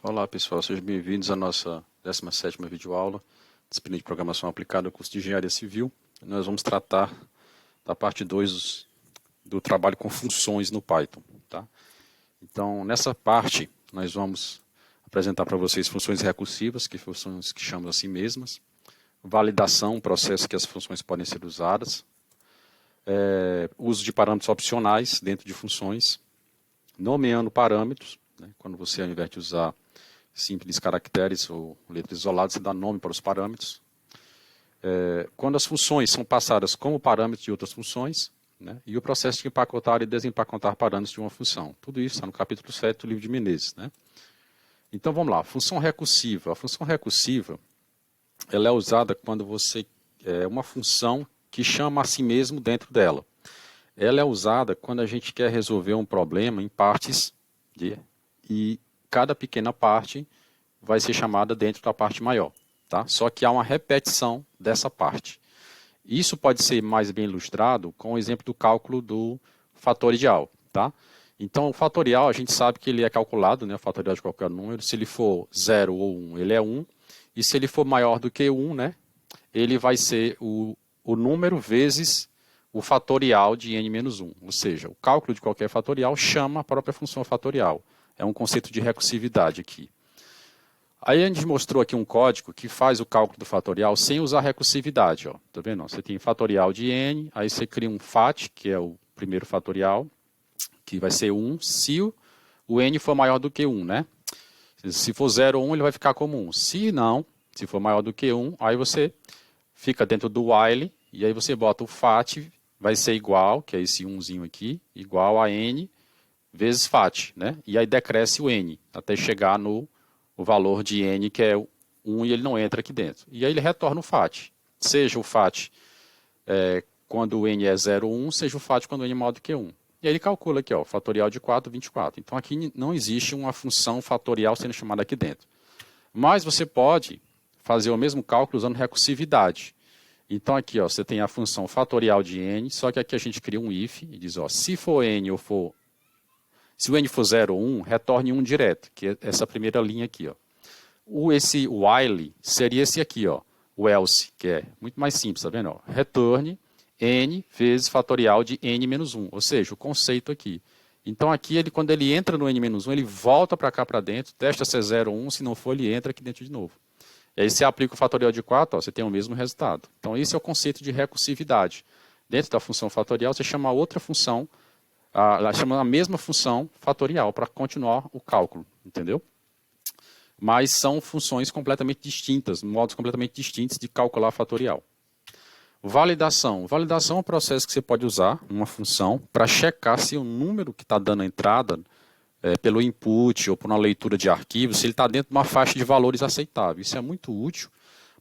Olá pessoal, sejam bem-vindos à nossa 17ª videoaula, disciplina de programação aplicada ao curso de Engenharia Civil. Nós vamos tratar da parte 2 do trabalho com funções no Python. Tá? Então, nessa parte, nós vamos apresentar para vocês funções recursivas, que funções que chamam a si mesmas, validação, processo que as funções podem ser usadas, uso de parâmetros opcionais dentro de funções, nomeando parâmetros, né? Quando você, ao invés de usar simples caracteres ou letras isoladas, você dá nome para os parâmetros. Quando as funções são passadas como parâmetros de outras funções, né? E o processo de empacotar e desempacotar parâmetros de uma função. Tudo isso está no capítulo 7 do livro de Menezes. Né? Então vamos lá, função recursiva. A função recursiva ela é usada quando você uma função que chama a si mesmo dentro dela. Ela é usada quando a gente quer resolver um problema em partes e cada pequena parte vai ser chamada dentro da parte maior. Tá? Só que há uma repetição dessa parte. Isso pode ser mais bem ilustrado com o exemplo do cálculo do fatorial. Tá? Então, o fatorial, a gente sabe que ele é calculado, né, o fatorial de qualquer número. Se ele for 0 ou 1, ele é 1. E se ele for maior do que 1, né, ele vai ser o número vezes o fatorial de n-1. Ou seja, o cálculo de qualquer fatorial chama a própria função fatorial. É um conceito de recursividade aqui. Aí a gente mostrou aqui um código que faz o cálculo do fatorial sem usar recursividade. Ó. Tá vendo? Você tem fatorial de n, aí você cria um fat, que é o primeiro fatorial, que vai ser 1, se o n for maior do que 1, né? Se for 0 ou 1, ele vai ficar como 1. Se não, se for maior do que 1, aí você fica dentro do while, e aí você bota o fat, vai ser igual, que é esse 1zinho aqui, igual a n, vezes fat, né? E aí decresce o n, até chegar no valor de n, que é 1, e ele não entra aqui dentro. E aí ele retorna o fat. Seja o fat quando o n é 0, 1, seja o fat quando o n é maior do que 1. E aí ele calcula aqui, ó, fatorial de 4, 24. Então aqui não existe uma função fatorial sendo chamada aqui dentro. Mas você pode fazer o mesmo cálculo usando recursividade. Então aqui, ó, você tem a função fatorial de n, só que aqui a gente cria um if e diz, ó, se for n ou for... Se o n for 0 ou 1, retorne 1 direto, que é essa primeira linha aqui. Ó. Esse while seria esse aqui, ó, o else, que é muito mais simples, tá vendo? Ó? Retorne n vezes fatorial de n-1, ou seja, o conceito aqui. Então aqui, quando ele entra no n-1, ele volta para cá para dentro, testa se é 0 ou 1, se não for, ele entra aqui dentro de novo. E aí você aplica o fatorial de 4, ó, você tem o mesmo resultado. Então esse é o conceito de recursividade. Dentro da função fatorial, você chama outra função, chama a mesma função fatorial para continuar o cálculo, entendeu? Mas são funções completamente distintas, modos completamente distintos de calcular fatorial. Validação. Validação é um processo que você pode usar, uma função, para checar se o número que está dando a entrada pelo input ou por uma leitura de arquivos, se ele está dentro de uma faixa de valores aceitável. Isso é muito útil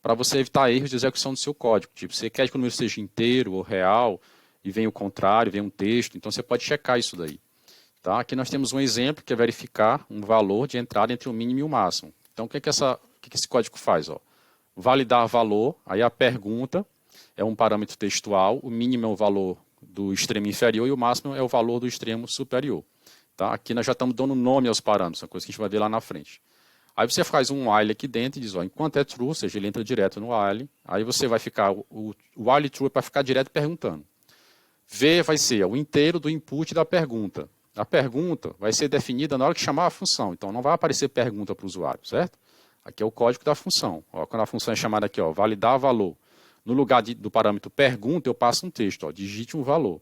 para você evitar erros de execução do seu código. Tipo, você quer que o número seja inteiro ou real, e vem o contrário, vem um texto, então você pode checar isso daí. Tá? Aqui nós temos um exemplo que é verificar um valor de entrada entre o mínimo e o máximo. Então o que esse código faz? Ó? Validar valor, aí a pergunta é um parâmetro textual, o mínimo é o valor do extremo inferior e o máximo é o valor do extremo superior. Tá? Aqui nós já estamos dando nome aos parâmetros, uma coisa que a gente vai ver lá na frente. Aí você faz um while aqui dentro e diz, ó, enquanto é true, ou seja, ele entra direto no while, aí você vai ficar, o while true é para ficar direto perguntando. V vai ser o inteiro do input da pergunta. A pergunta vai ser definida na hora que chamar a função. Então, não vai aparecer pergunta para o usuário, certo? Aqui é o código da função. Ó, quando a função é chamada aqui, ó, validar valor. No lugar do parâmetro pergunta, eu passo um texto, ó, digite um valor.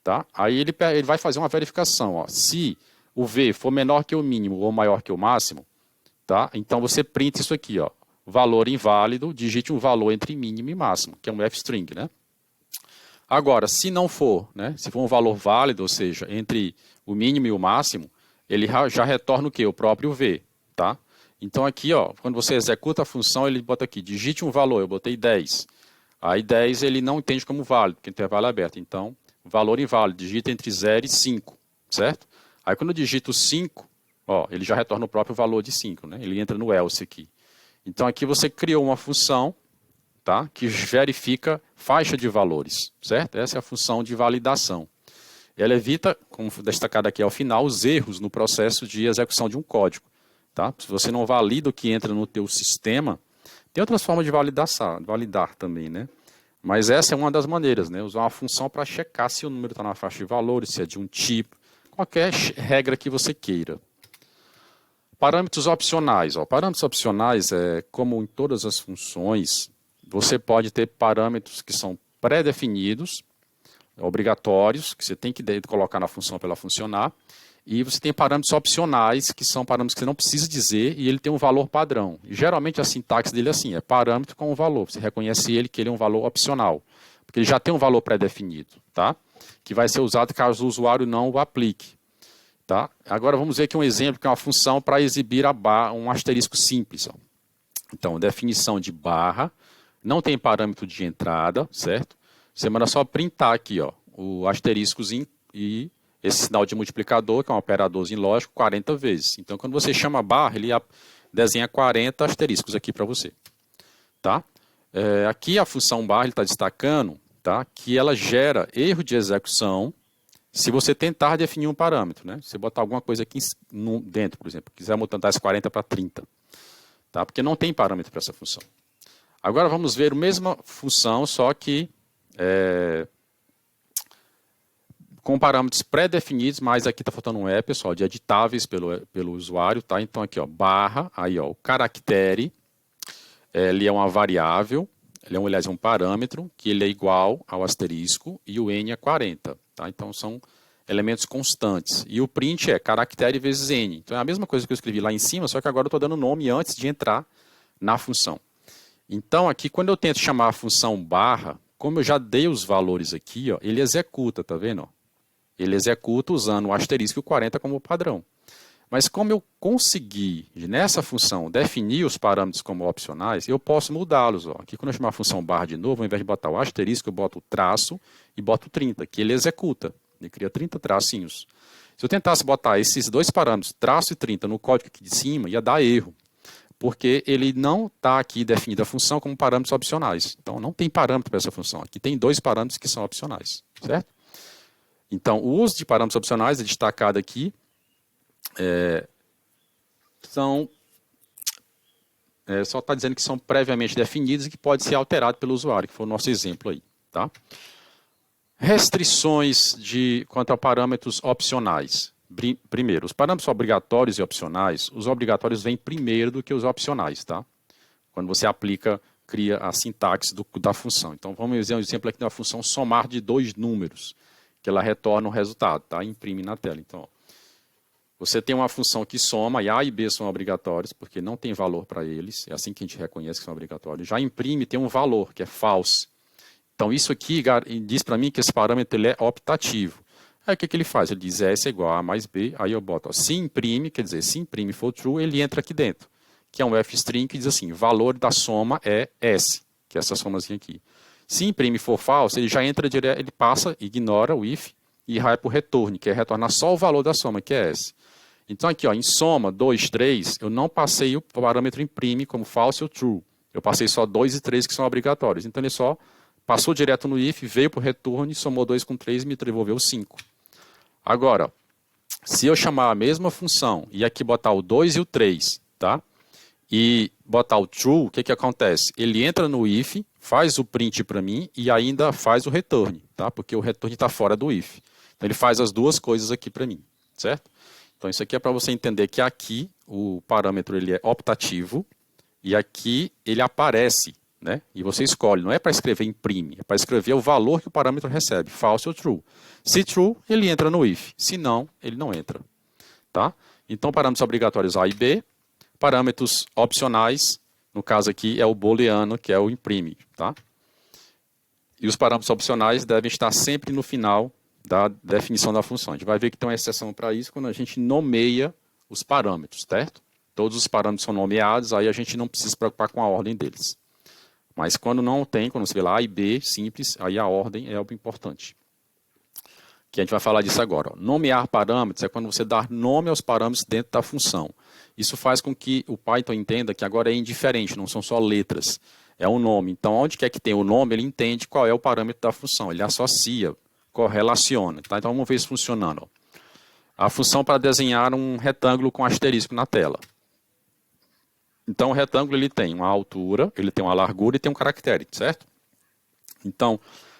Tá? Aí ele vai fazer uma verificação. Ó, se o V for menor que o mínimo ou maior que o máximo, tá? Então você printa isso aqui. Ó, valor inválido, digite um valor entre mínimo e máximo, que é um f-string, né? Agora, se não for, né, se for um valor válido, ou seja, entre o mínimo e o máximo, ele já retorna o quê? O próprio V. Tá? Então aqui, ó, quando você executa a função, ele bota aqui, digite um valor, eu botei 10. Aí 10 ele não entende como válido, porque o intervalo é aberto. Então, valor inválido, digita entre 0 e 5, certo? Aí quando eu digito 5, ó, ele já retorna o próprio valor de 5, né? Ele entra no else aqui. Então aqui você criou uma função, tá? Que verifica faixa de valores, certo? Essa é a função de validação. Ela evita, como destacado aqui ao final, os erros no processo de execução de um código. tá? Se você não valida o que entra no teu sistema, tem outras formas de validar também, né? Mas essa é uma das maneiras, né? Usar uma função para checar se o número está na faixa de valores, se é de um tipo, qualquer regra que você queira. Parâmetros opcionais. Ó. Parâmetros opcionais, como em todas as funções, você pode ter parâmetros que são pré-definidos, obrigatórios, que você tem que colocar na função para ela funcionar, e você tem parâmetros opcionais, que são parâmetros que você não precisa dizer, e ele tem um valor padrão. E, geralmente a sintaxe dele é assim, é parâmetro com um valor. Você reconhece ele que ele é um valor opcional, porque ele já tem um valor pré-definido, tá? Que vai ser usado caso o usuário não o aplique. Tá? Agora vamos ver aqui um exemplo, que é uma função para exibir um asterisco simples. Ó. Então, definição de barra, não tem parâmetro de entrada, certo? Você manda só printar aqui, ó, o asteriscozinho e esse sinal de multiplicador, que é um operadorzinho lógico, 40 vezes. Então, quando você chama barra, ele desenha 40 asteriscos aqui para você. Tá? Aqui a função barra, ele está destacando, tá, que ela gera erro de execução se você tentar definir um parâmetro, né? Se você botar alguma coisa aqui dentro, por exemplo, quiser mutar esse 40 para 30, tá? Porque não tem parâmetro para essa função. Agora vamos ver a mesma função, só que com parâmetros pré-definidos, mas aqui está faltando um pessoal, de editáveis pelo usuário, tá? Então aqui, ó, barra, aí, ó, o caractere, ele é uma variável, ele é um parâmetro, que ele é igual ao asterisco, e o n é 40. Tá? Então, são elementos constantes. E o print é caractere vezes n. Então, é a mesma coisa que eu escrevi lá em cima, só que agora eu estou dando nome antes de entrar na função. Então, aqui, quando eu tento chamar a função barra, como eu já dei os valores aqui, ó, ele executa, tá vendo? Ó? Ele executa usando o asterisco e o 40 como padrão. Mas como eu consegui, nessa função, definir os parâmetros como opcionais, eu posso mudá-los. Aqui, quando eu chamar a função barra de novo, ao invés de botar o asterisco, eu boto o traço e boto 30, que ele executa. Ele cria 30 tracinhos. Se eu tentasse botar esses dois parâmetros, traço e 30, no código aqui de cima, ia dar erro. Porque ele não está aqui definida a função como parâmetros opcionais. Então, não tem parâmetro para essa função. Aqui tem dois parâmetros que são opcionais. Certo? Então, o uso de parâmetros opcionais é destacado aqui. Só está dizendo que são previamente definidos e que pode ser alterado pelo usuário, que foi o nosso exemplo aí. Tá? Restrições quanto a parâmetros opcionais. Primeiro, os parâmetros obrigatórios e opcionais, os obrigatórios vêm primeiro do que os opcionais. Tá? Quando você cria a sintaxe da função. Então, vamos ver um exemplo aqui da função somar de dois números, que ela retorna o resultado, tá? Imprime na tela. Então, você tem uma função que soma, e A e B são obrigatórios, porque não tem valor para eles, é assim que a gente reconhece que são obrigatórios. Já imprime tem um valor, que é false. Então, isso aqui diz para mim que esse parâmetro ele é optativo. Aí, o que ele faz? Ele diz S é igual a mais B, aí eu boto, ó, se imprime, quer dizer, se imprime for true, ele entra aqui dentro, que é um f-string que diz assim, valor da soma é S, que é essa somazinha aqui. Se imprime for false, ele já entra direto, ele passa, ignora o if, e vai para o return, que é retornar só o valor da soma, que é S. Então aqui, ó, em soma 2, 3, eu não passei o parâmetro imprime como false ou true. Eu passei só 2 e 3 que são obrigatórios. Então ele só passou direto no if, veio para o return, somou 2 com 3 e me devolveu 5. Agora, se eu chamar a mesma função e aqui botar o 2 e o 3, tá? E botar o true, o que acontece? Ele entra no if, faz o print para mim e ainda faz o return, tá? Porque o return está fora do if. Então ele faz as duas coisas aqui para mim, certo? Então, isso aqui é para você entender que aqui o parâmetro ele é optativo e aqui ele aparece, né? E você escolhe, não é para escrever imprime, é para escrever o valor que o parâmetro recebe, false ou true. Se true, ele entra no if, se não, ele não entra. Tá? Então, parâmetros obrigatórios A e B, parâmetros opcionais, no caso aqui é o booleano, que é o imprime. Tá? E os parâmetros opcionais devem estar sempre no final da definição da função. A gente vai ver que tem uma exceção para isso quando a gente nomeia os parâmetros, certo? Todos os parâmetros são nomeados, aí a gente não precisa se preocupar com a ordem deles. Mas quando não tem, quando você vê lá A e B, simples, aí a ordem é algo importante. Que a gente vai falar disso agora. Ó. Nomear parâmetros é quando você dá nome aos parâmetros dentro da função. Isso faz com que o Python entenda que agora é indiferente, não são só letras, é um nome. Então, onde quer que tenha o nome, ele entende qual é o parâmetro da função, ele associa, correlaciona. Tá? Então, vamos ver isso funcionando. Ó. A função para desenhar um retângulo com asterisco na tela. Então, o retângulo ele tem uma altura, ele tem uma largura e tem um caractere, certo? Então,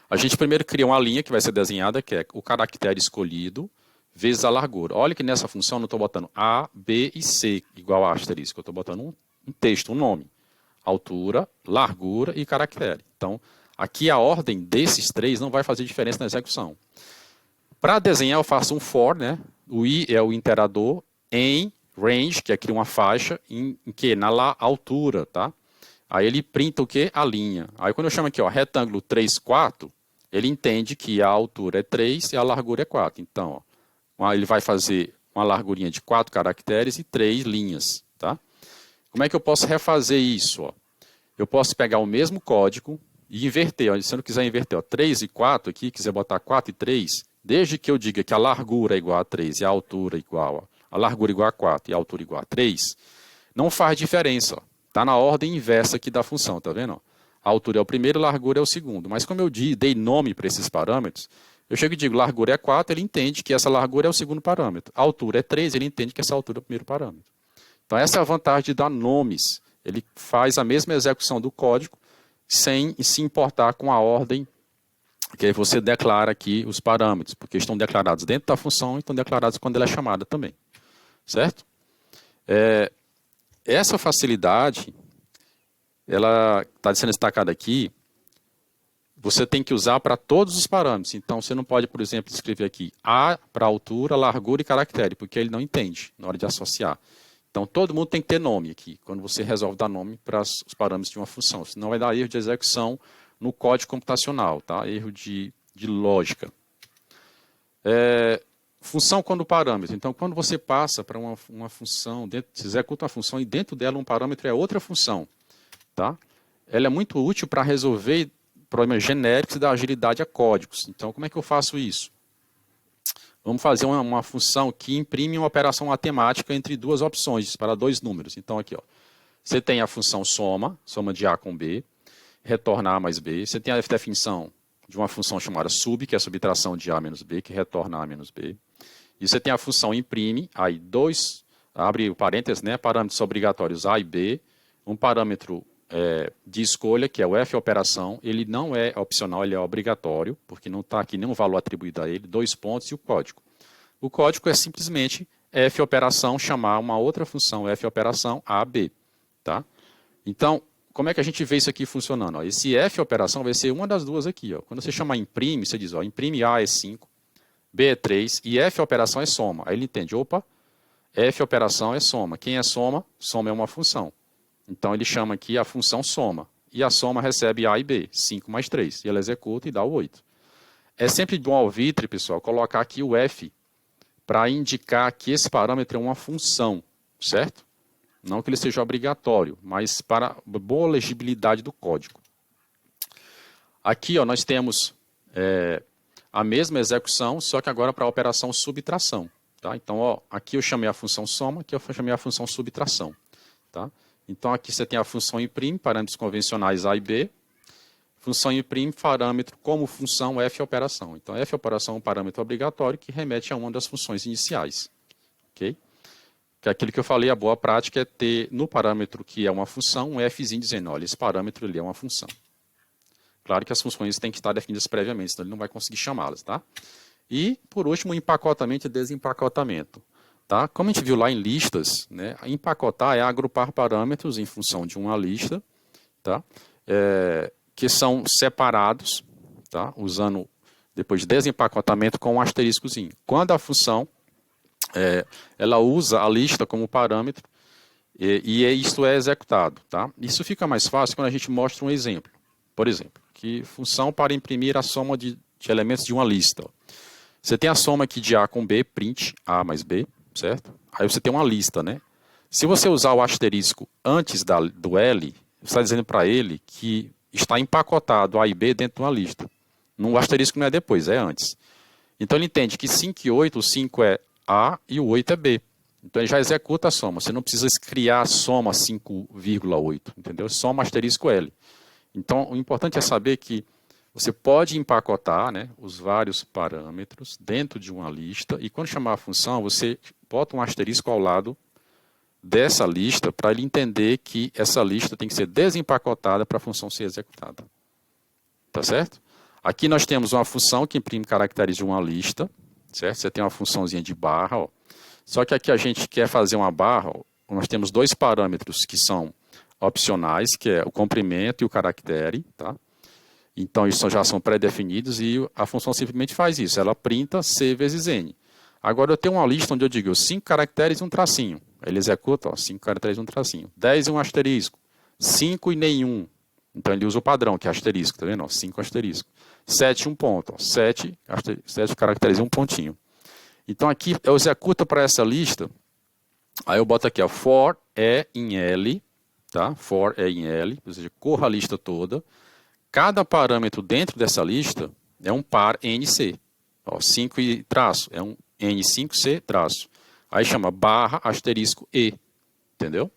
a gente primeiro cria uma linha que vai ser desenhada, que é o caractere escolhido vezes a largura. Olha que nessa função eu não estou botando A, B e C igual a asterisco. Eu estou botando um texto, um nome. Altura, largura e caractere. Então, aqui a ordem desses três não vai fazer diferença na execução. Para desenhar, eu faço um for, né? O i é o iterador, em range, que é criar uma faixa, em que? Na altura, tá? Aí ele printa o quê? A linha. Aí quando eu chamo aqui, ó, retângulo 3, 4, ele entende que a altura é 3 e a largura é 4. Então, ó, ele vai fazer uma largurinha de 4 caracteres e 3 linhas, tá? Como é que eu posso refazer isso? Ó? Eu posso pegar o mesmo código e inverter. Ó, se eu não quiser inverter, ó, 3 e 4 aqui, quiser botar 4 e 3, desde que eu diga que a largura é igual a 3 e a altura igual a largura igual a 4 e a altura igual a 3, não faz diferença. Está na ordem inversa aqui da função, tá vendo? A altura é o primeiro, a largura é o segundo. Mas como eu dei nome para esses parâmetros, eu chego e digo largura é 4, ele entende que essa largura é o segundo parâmetro. A altura é 3, ele entende que essa altura é o primeiro parâmetro. Então essa é a vantagem de dar nomes. Ele faz a mesma execução do código sem se importar com a ordem que aí você declara aqui os parâmetros, porque estão declarados dentro da função e estão declarados quando ela é chamada também. Certo? Essa facilidade, ela está sendo destacada aqui, você tem que usar para todos os parâmetros. Então, você não pode, por exemplo, escrever aqui A para altura, largura e caractere, porque ele não entende na hora de associar. Então, todo mundo tem que ter nome aqui, quando você resolve dar nome para os parâmetros de uma função. Senão vai dar erro de execução no código computacional, tá? Erro de lógica. Função quando parâmetro. Então, quando você passa para uma função, você executa uma função e dentro dela um parâmetro é outra função, tá? Ela é muito útil para resolver problemas genéricos e dar agilidade a códigos. Então, como é que eu faço isso? Vamos fazer uma função que imprime uma operação matemática entre duas opções, para dois números. Então, aqui, ó, você tem a função soma de A com B, retorna A mais B. Você tem a definição de uma função chamada sub, que é a subtração de A menos B, que retorna A menos B. E você tem a função imprime, aí abre o parênteses, né, parâmetros obrigatórios A e B, um parâmetro de escolha, que é o F operação, ele não é opcional, ele é obrigatório, porque não está aqui nenhum valor atribuído a ele, 2 pontos e o código. O código é simplesmente F operação chamar uma outra função F operação AB, tá? Então, como é que a gente vê isso aqui funcionando? Ó, esse F operação vai ser uma das duas aqui. Ó. Quando você chamar imprime, você diz, ó, imprime A é 5, B é 3 e F operação é soma. Aí ele entende, opa, F operação é soma. Quem é soma? Soma é uma função. Então ele chama aqui a função soma. E a soma recebe A e B, 5 mais 3. E ela executa e dá o 8. É sempre bom ao vitre, pessoal, colocar aqui o F para indicar que esse parâmetro é uma função, certo? Não que ele seja obrigatório, mas para boa legibilidade do código. Aqui ó, nós temos a mesma execução, só que agora para a operação subtração. Tá? Então, ó, aqui eu chamei a função soma, aqui eu chamei a função subtração. Tá? Então, aqui você tem a função imprime, parâmetros convencionais A e B. Função imprime, parâmetro como função F operação. Então, F operação é um parâmetro obrigatório que remete a uma das funções iniciais. Ok? Que é aquilo que eu falei, a boa prática é ter no parâmetro que é uma função, um Fzinho dizendo, olha, esse parâmetro ali é uma função. Claro que as funções têm que estar definidas previamente, senão ele não vai conseguir chamá-las, tá? E, por último, empacotamento e desempacotamento. Tá? Como a gente viu lá em listas, né, empacotar é agrupar parâmetros em função de uma lista, tá? Que são separados, tá? Usando, depois de desempacotamento, com um asteriscozinho. Quando a função ela usa a lista como parâmetro e isso é executado. Tá? Isso fica mais fácil quando a gente mostra um exemplo. Por exemplo, que função para imprimir a soma de elementos de uma lista. Ó. Você tem a soma aqui de A com B, print A mais B, certo? Aí você tem uma lista, né? Se você usar o asterisco antes do L, você está dizendo para ele que está empacotado A e B dentro de uma lista. O asterisco não é depois, é antes. Então ele entende que 5 e 8, o 5 é A e o 8 é B. Então ele já executa a soma. Você não precisa criar a soma 5,8, entendeu? Soma asterisco L. Então o importante é saber que você pode empacotar, né, os vários parâmetros dentro de uma lista e quando chamar a função, você bota um asterisco ao lado dessa lista para ele entender que essa lista tem que ser desempacotada para a função ser executada. Tá certo? Aqui nós temos uma função que imprime caracteres de uma lista, certo? Você tem uma funçãozinha de barra, ó. Só que aqui a gente quer fazer uma barra, ó. Nós temos dois parâmetros que são opcionais, que é o comprimento e o caractere, tá? Então, isso já são pré-definidos e a função simplesmente faz isso. Ela printa C vezes N. Agora, eu tenho uma lista onde eu digo 5 caracteres e um tracinho. Ele executa, 5 caracteres e um tracinho. 10 e um asterisco. 5 e nenhum. Então, ele usa o padrão, que é asterisco, tá vendo? 5 asterisco. 7 um ponto. 7 caracteres e um pontinho. Então, aqui eu executo para essa lista. Aí eu boto aqui, for E em L, tá? For E em L, ou seja, corra a lista toda. Cada parâmetro dentro dessa lista é um par NC. 5 e traço, é um N5C traço. Aí chama barra asterisco E, entendeu?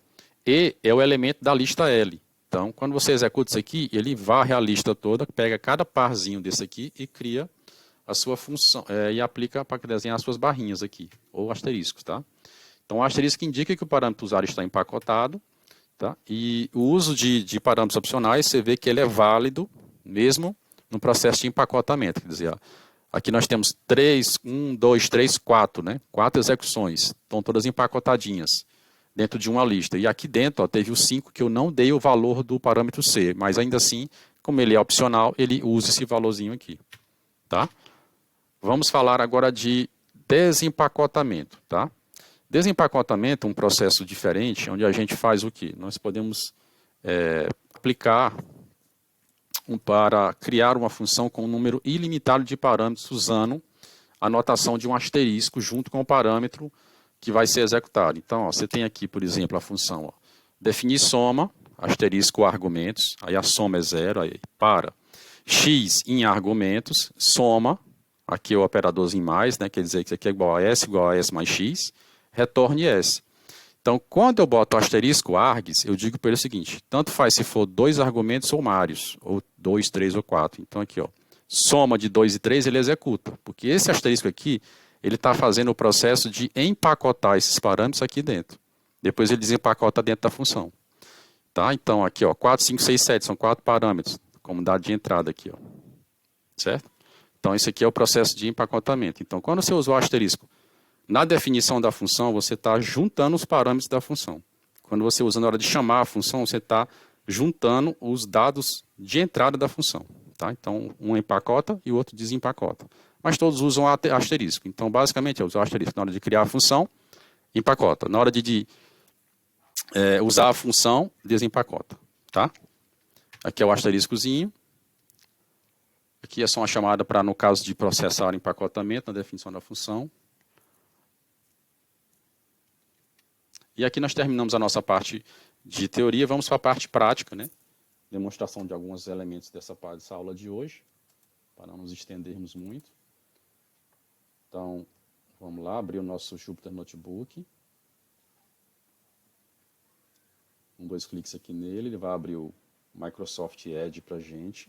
E é o elemento da lista L. Então, quando você executa isso aqui, ele varre a lista toda, pega cada parzinho desse aqui e cria a sua função, e aplica para desenhar as suas barrinhas aqui, ou asteriscos, tá? Então, o asterisco indica que o parâmetro usado está empacotado, tá? E o uso de parâmetros opcionais, você vê que ele é válido mesmo no processo de empacotamento. Quer dizer, aqui nós temos 4, né? 4 execuções, estão todas empacotadinhas dentro de uma lista. E aqui dentro teve os 5 que eu não dei o valor do parâmetro C, mas ainda assim, como ele é opcional, ele usa esse valorzinho aqui. Tá? Vamos falar agora de desempacotamento. Tá? Desempacotamento é um processo diferente, onde a gente faz o quê? Nós podemos aplicar para criar uma função com um número ilimitado de parâmetros usando a notação de um asterisco junto com o parâmetro que vai ser executado. Então, você tem aqui, por exemplo, a função definir soma, asterisco argumentos, aí a soma é 0, aí para x em argumentos, soma, aqui é o operadorzinho mais, né, quer dizer que isso aqui é igual a S mais x, retorne S. Então, quando eu boto o asterisco args, eu digo para ele o seguinte, tanto faz se for 2 argumentos ou vários, ou 2, 3 ou 4. Então, aqui, soma de 2 e 3, ele executa, porque esse asterisco aqui, ele está fazendo o processo de empacotar esses parâmetros aqui dentro. Depois ele desempacota dentro da função. Tá? Então, aqui, 4, 5, 6, 7, são 4 parâmetros, como dado de entrada aqui. Certo? Então, esse aqui é o processo de empacotamento. Então, quando você usou o asterisco, na definição da função, você está juntando os parâmetros da função. Quando você usa na hora de chamar a função, você está juntando os dados de entrada da função. Tá? Então, um empacota e o outro desempacota. Mas todos usam asterisco. Então, basicamente, é usar o asterisco na hora de criar a função, empacota. Na hora de usar a função, desempacota. Tá? Aqui é o asteriscozinho. Aqui é só uma chamada para, no caso de processar o empacotamento, na definição da função. E aqui nós terminamos a nossa parte de teoria. Vamos para a parte prática, né? Demonstração de alguns elementos dessa aula de hoje, para não nos estendermos muito. Então, vamos lá, abrir o nosso Jupyter Notebook. 2 cliques aqui nele, ele vai abrir o Microsoft Edge para a gente,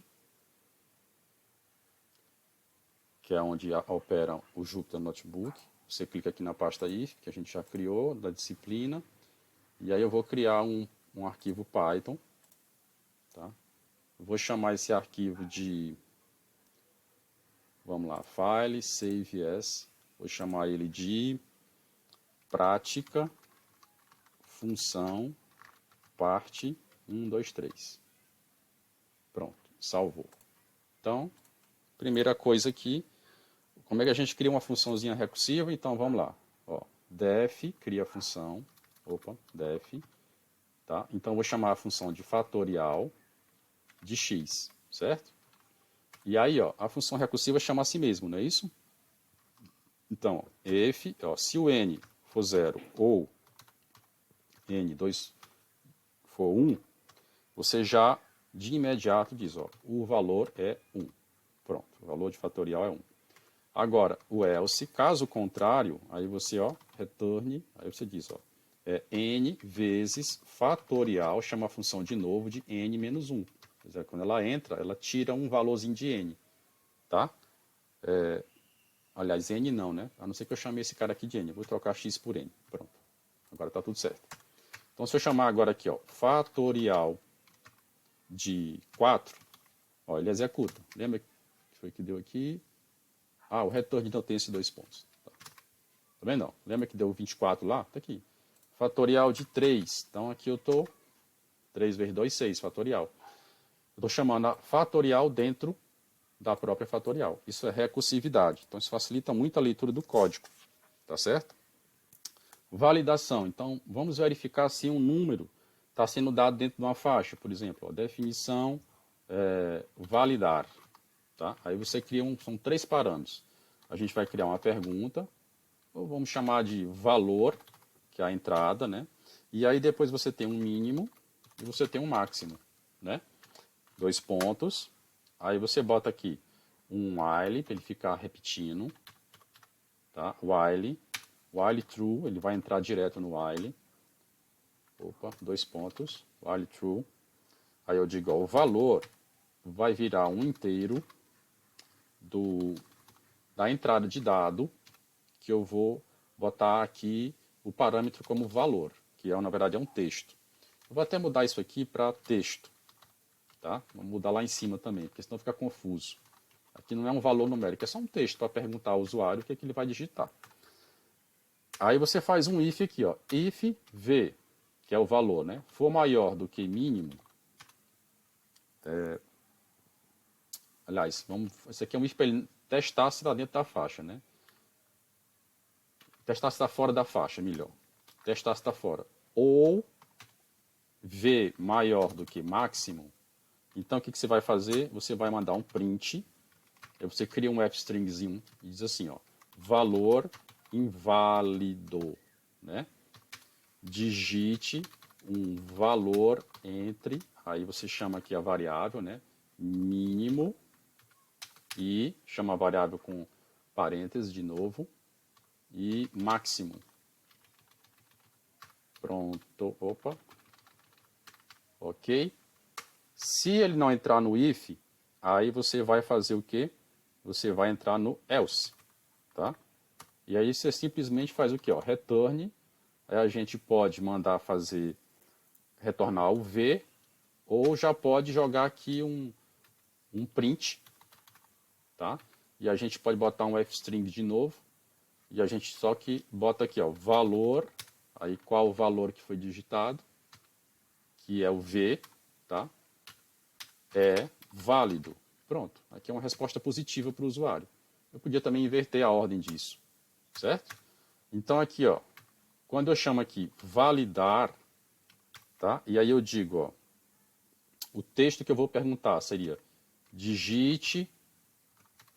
que é onde opera o Jupyter Notebook. Você clica aqui na pasta if, que a gente já criou, da disciplina, e aí eu vou criar um arquivo Python. Tá? Vou chamar esse arquivo de, vamos lá, file, save as, vou chamar ele de prática, função, parte 1, 2, 3. Pronto, salvou. Então, primeira coisa aqui, como é que a gente cria uma funçãozinha recursiva? Então, vamos lá. Def, cria a função. Def. Tá? Então, vou chamar a função de fatorial de x, certo? E aí, a função recursiva chama a si mesmo, não é isso? Então, if, se o n for 0 ou n2 for 1, você já, de imediato, diz, o valor é 1. Pronto, o valor de fatorial é 1. Agora, o else, caso contrário, aí você, returne, aí você diz, n vezes fatorial, chama a função de novo de n menos 1. Quer dizer, quando ela entra, ela tira um valorzinho de n, tá? Aliás, n não, né? A não ser que eu chame esse cara aqui de n. Eu vou trocar x por n. Pronto. Agora está tudo certo. Então, se eu chamar agora aqui, ó, fatorial de 4, ó, ele executa. Lembra que foi que deu aqui? Ah, o retorno então tem esses 2 pontos. Tá vendo? Ó? Lembra que deu 24 lá? Tá aqui. Fatorial de 3. Então, aqui eu estou 3 vezes 2, 6, fatorial. Eu estou chamando a fatorial dentro da própria fatorial. Isso é recursividade. Então, isso facilita muito a leitura do código. Tá certo? Validação. Então, vamos verificar se um número está sendo dado dentro de uma faixa. Por exemplo, ó, definição validar. Tá? Aí você cria são 3 parâmetros. A gente vai criar uma pergunta, ou vamos chamar de valor, que é a entrada, né? E aí depois você tem um mínimo e você tem um máximo, né? 2 pontos. Aí você bota aqui um while, para ele ficar repetindo, tá? While true, ele vai entrar direto no while. Opa, 2 pontos, while true. Aí eu digo, ó, o valor vai virar um inteiro da entrada de dado, que eu vou botar aqui o parâmetro como valor, que na verdade é um texto. Eu vou até mudar isso aqui para texto, tá? Vou mudar lá em cima também, porque senão fica confuso. Aqui não é um valor numérico, é só um texto para perguntar ao usuário o que ele vai digitar. Aí você faz um if aqui, ó, if v, que é o valor, né, for maior do que mínimo. Aliás, esse aqui é um if para ele testar se está dentro da faixa, né? Testar se está fora da faixa, melhor. Testar se está fora. Ou v maior do que máximo. Então o que você vai fazer? Você vai mandar um print. Aí você cria um f-stringzinho e diz assim, ó, valor inválido, né? Digite um valor entre, aí você chama aqui a variável, né? Mínimo, e chama a variável com parênteses de novo, e máximo. Pronto, opa. Ok. Se ele não entrar no if, aí você vai fazer o quê? Você vai entrar no else, tá? E aí você simplesmente faz o quê? Ó, return. Aí a gente pode mandar fazer, retornar o v, ou já pode jogar aqui um print, tá? E a gente pode botar um f-string de novo, e a gente só que bota aqui, ó, valor, aí qual o valor que foi digitado, que é o v, tá? É válido. Pronto, aqui é uma resposta positiva para o usuário. Eu podia também inverter a ordem disso, certo? Então aqui, ó, quando eu chamo aqui validar, tá? E aí eu digo, ó, o texto que eu vou perguntar seria digite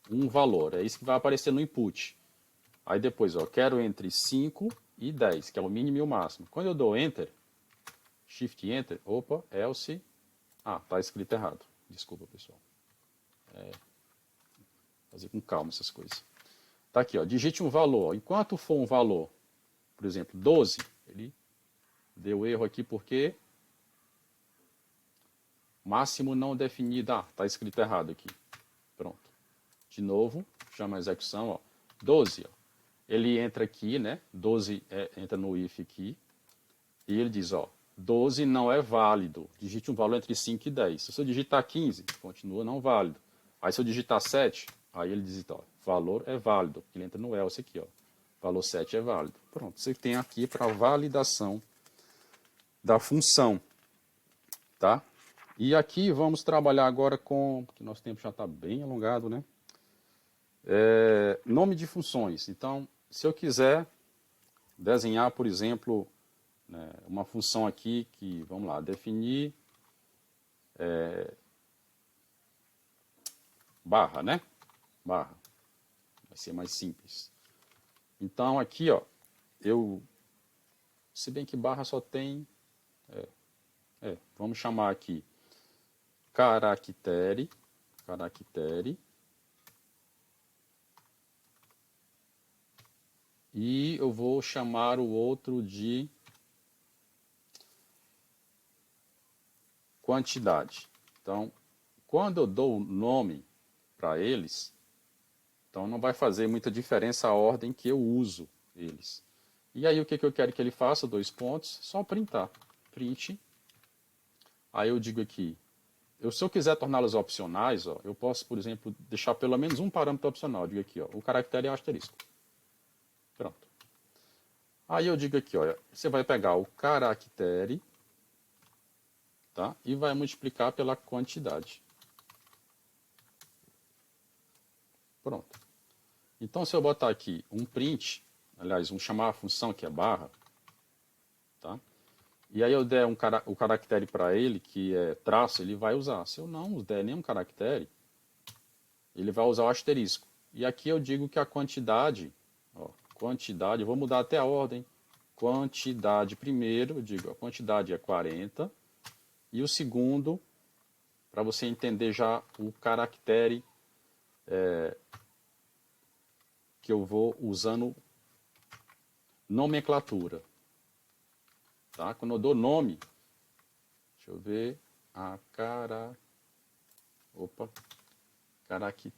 um valor. É isso que vai aparecer no input. Aí depois, ó, quero entre 5 e 10, que é o mínimo e o máximo. Quando eu dou enter, shift enter, opa, else, tá escrito errado. Desculpa, pessoal. Fazer com calma essas coisas. Tá aqui, ó, digite um valor. Enquanto for um valor, por exemplo, 12, ele deu erro aqui porque máximo não definido. Tá escrito errado aqui. Pronto. De novo, chama a execução, ó. 12, ó. Ele entra aqui, né? 12 entra no if aqui. E ele diz, ó, 12 não é válido. Digite um valor entre 5 e 10. Se eu digitar 15, continua não válido. Aí se eu digitar 7, aí ele diz, ó, valor é válido. Ele entra no else aqui, ó. Valor 7 é válido. Pronto, você tem aqui para validação da função, tá? E aqui vamos trabalhar agora com, porque nosso tempo já está bem alongado, né? Nome de funções. Então, se eu quiser desenhar, por exemplo, né, uma função aqui que, vamos lá, definir barra, né? Barra. Vai ser mais simples. Então, aqui, ó, se bem que barra só tem, vamos chamar aqui caractere, e eu vou chamar o outro de quantidade. Então, quando eu dou o nome para eles, então não vai fazer muita diferença a ordem que eu uso eles. E aí o que eu quero que ele faça? 2 pontos, só printar. print. Aí eu digo aqui, se eu quiser torná-las opcionais, ó, eu posso, por exemplo, deixar pelo menos um parâmetro opcional. Eu digo aqui, ó, o caractere é asterisco. Pronto. Aí eu digo aqui, olha, você vai pegar o caractere, tá? E vai multiplicar pela quantidade. Pronto. Então, se eu botar aqui um print, aliás, chamar a função que é barra, tá? E aí eu der o caractere para ele, que é traço, ele vai usar. Se eu não der nenhum caractere, ele vai usar o asterisco. E aqui eu digo que a quantidade, ó, quantidade, eu vou mudar até a ordem. Quantidade primeiro, eu digo, a quantidade é 40. E o segundo, para você entender já o caractere que eu vou usando nomenclatura. Tá? Quando eu dou nome, deixa eu ver, caractere, aqui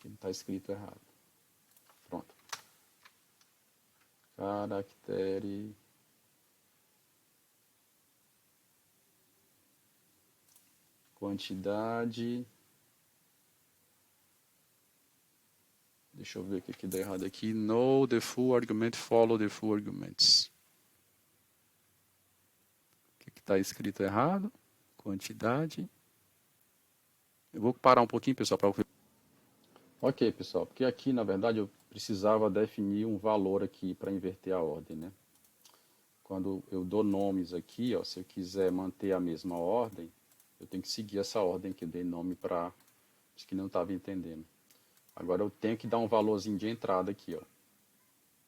não está escrito errado. Pronto. Caractere, quantidade. Deixa eu ver o que dá errado aqui. No the full argument, follow the full arguments. O que está escrito errado? Quantidade. Eu vou parar um pouquinho, pessoal, para ver. Ok, pessoal, porque aqui, na verdade, eu precisava definir um valor aqui para inverter a ordem, né? Quando eu dou nomes aqui, ó, se eu quiser manter a mesma ordem, eu tenho que seguir essa ordem que eu dei nome para os que não estavam entendendo. Agora eu tenho que dar um valorzinho de entrada aqui, ó.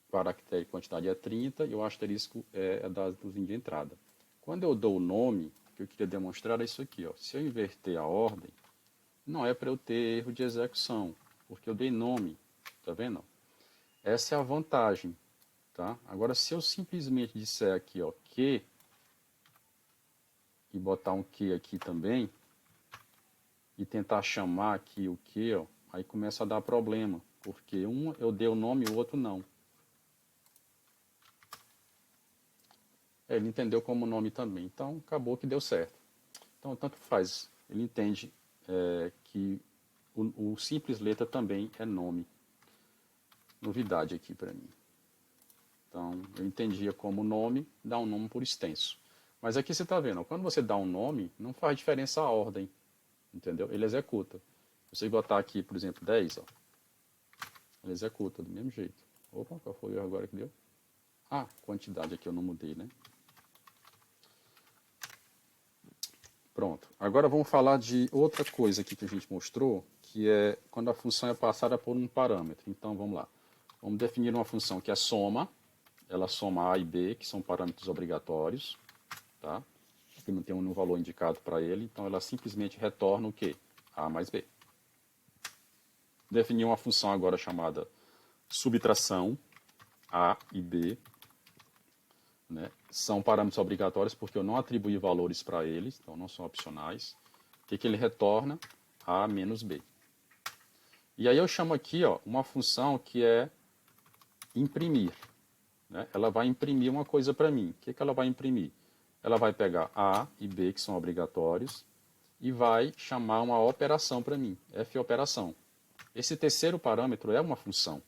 O caractere quantidade é 30 e o asterisco é dadozinho de entrada. Quando eu dou o nome, o que eu queria demonstrar é isso aqui, ó. Se eu inverter a ordem, não é para eu ter erro de execução, porque eu dei nome, tá vendo? Essa é a vantagem, tá? Agora, se eu simplesmente disser aqui, ó, que, e botar um que aqui também, e tentar chamar aqui o que, ó, aí começa a dar problema, porque um eu dei o nome e o outro não. Ele entendeu como nome também, então acabou que deu certo. Então, tanto faz, ele entende que o simples letra também é nome. Novidade aqui para mim. Então, eu entendia como nome, dá um nome por extenso. Mas aqui você está vendo, ó, quando você dá um nome, não faz diferença a ordem, entendeu? Ele executa. Se você botar aqui, por exemplo, 10, ó, ele executa do mesmo jeito. Opa, qual foi o erro agora que deu? Ah, quantidade aqui eu não mudei, né? Pronto. Agora vamos falar de outra coisa aqui que a gente mostrou, que é quando a função é passada por um parâmetro. Então, vamos lá. Vamos definir uma função que é soma. Ela soma A e B, que são parâmetros obrigatórios. Tá? Aqui não tem um valor indicado para ele, então ela simplesmente retorna o quê? A mais B. Definir uma função agora chamada subtração, A e B. Né? São parâmetros obrigatórios porque eu não atribuí valores para eles, então não são opcionais. O que ele retorna? A menos B. E aí eu chamo aqui, ó, uma função que é imprimir. Né? Ela vai imprimir uma coisa para mim. O que ela vai imprimir? Ela vai pegar A e B, que são obrigatórios, e vai chamar uma operação para mim, F operação. Esse terceiro parâmetro é uma função.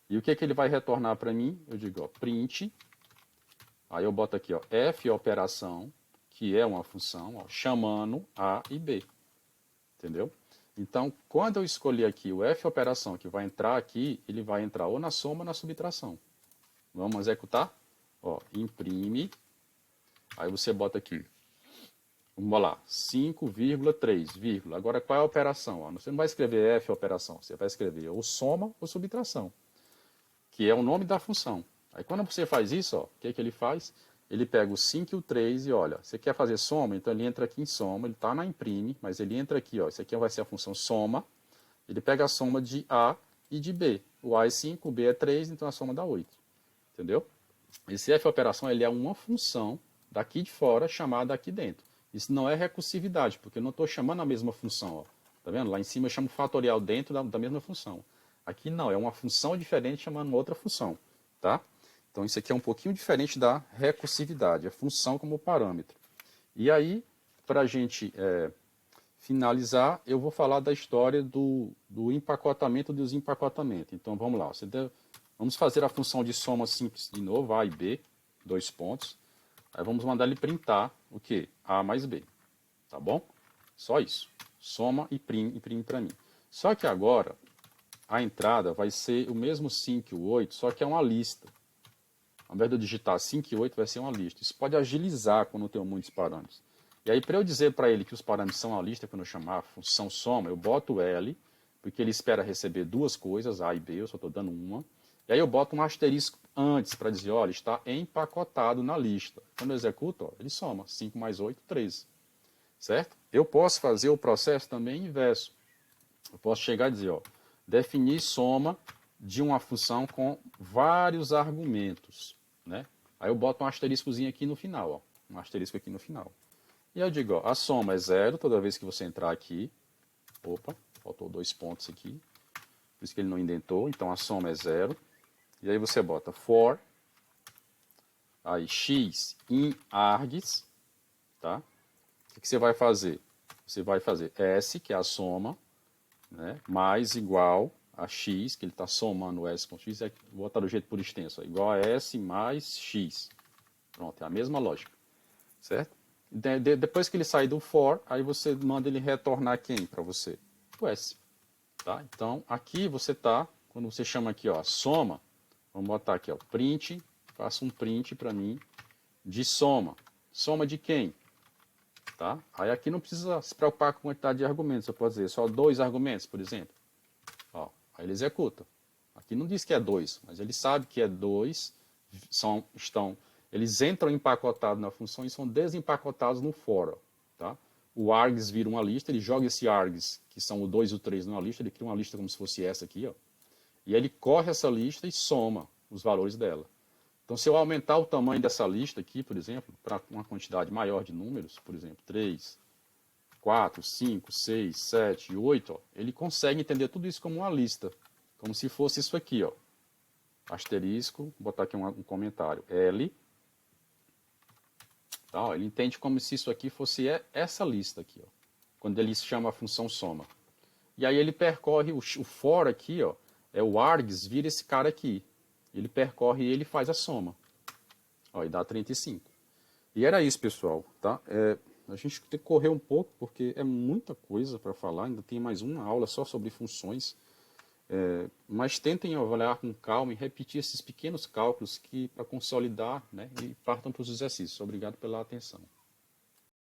E o que ele vai retornar para mim? Eu digo, ó, print. Aí eu boto aqui, ó, F operação, que é uma função, ó, chamando A e B. Entendeu? Então, quando eu escolher aqui o F operação que vai entrar aqui, ele vai entrar ou na soma ou na subtração. Vamos executar? Ó, imprime. Aí você bota aqui, vamos lá, 5,3, vírgula. Agora, qual é a operação? Ó, você não vai escrever F operação, você vai escrever ou soma ou subtração, que é o nome da função. Aí quando você faz isso, ó, o que ele faz? Ele pega o 5 e o 3 e olha, você quer fazer soma? Então ele entra aqui em soma, ele está na imprime, mas ele entra aqui, ó, isso aqui vai ser a função soma, ele pega a soma de A e de B. O A é 5, o B é 3, então a soma dá 8. Entendeu? Esse F operação ele é uma função daqui de fora chamada aqui dentro. Isso não é recursividade, porque eu não estou chamando a mesma função. Ó. Tá vendo? Lá em cima eu chamo fatorial dentro da mesma função. Aqui não, é uma função diferente chamando outra função, tá? Então isso aqui é um pouquinho diferente da recursividade, a função como parâmetro. E aí, para a gente finalizar, eu vou falar da história do empacotamento e do desempacotamento. Então vamos lá, vamos fazer a função de soma simples de novo, A e B, 2 pontos. Aí vamos mandar ele printar o quê? A mais B, tá bom? Só isso, soma e prime para mim. Só que agora, a entrada vai ser o mesmo 5 e o 8, só que é uma lista. Ao invés de eu digitar 5 e 8, vai ser uma lista. Isso pode agilizar quando eu tenho muitos parâmetros. E aí, para eu dizer para ele que os parâmetros são uma lista, quando eu chamar a função soma, eu boto L, porque ele espera receber duas coisas, A e B, eu só estou dando uma. E aí eu boto um asterisco antes para dizer, olha, está empacotado na lista. Quando eu executo, ó, ele soma 5 mais 8, 13. Certo? Eu posso fazer o processo também inverso. Eu posso chegar e dizer, ó, definir soma de uma função com vários argumentos, né? Aí eu boto um asteriscozinho aqui no final, ó, um asterisco aqui no final. E eu digo, ó, a soma é zero toda vez que você entrar aqui. Opa, faltou 2 pontos aqui, por isso que ele não indentou, então a soma é zero. E aí você bota for, aí x in args, tá? O que você vai fazer? Você vai fazer s, que é a soma, né, mais igual a x, que ele está somando s com x, vou botar do jeito por extenso, igual a s mais x. Pronto, é a mesma lógica, certo? Depois que ele sair do for, aí você manda ele retornar quem para você? O s. Tá? Então, aqui você tá, quando você chama aqui, ó, soma, vamos botar aqui, ó, print, faça um print para mim de soma. Soma de quem? Tá? Aí aqui não precisa se preocupar com a quantidade de argumentos, eu posso dizer só 2 argumentos, por exemplo. Ó, aí ele executa. Aqui não diz que é 2, mas ele sabe que é 2, eles entram empacotados na função e são desempacotados no for. Tá? O args vira uma lista, ele joga esse args, que são o 2 e o 3 numa lista, ele cria uma lista como se fosse essa aqui, ó, e ele corre essa lista e soma os valores dela. Então, se eu aumentar o tamanho dessa lista aqui, por exemplo, para uma quantidade maior de números, por exemplo, 3, 4, 5, 6, 7 e 8, ó, ele consegue entender tudo isso como uma lista, como se fosse isso aqui, ó. Asterisco, vou botar aqui um comentário, L, tá, ó, ele entende como se isso aqui fosse essa lista aqui, ó, quando ele chama a função soma. E aí ele percorre, o for aqui, ó, é o args, vira esse cara aqui. Ele percorre e ele faz a soma. Ó, e dá 35. E era isso, pessoal, tá? A gente tem que correr um pouco, porque é muita coisa para falar, ainda tem mais uma aula só sobre funções. Mas tentem avaliar com calma e repetir esses pequenos cálculos para consolidar, né, e partam para os exercícios. Obrigado pela atenção.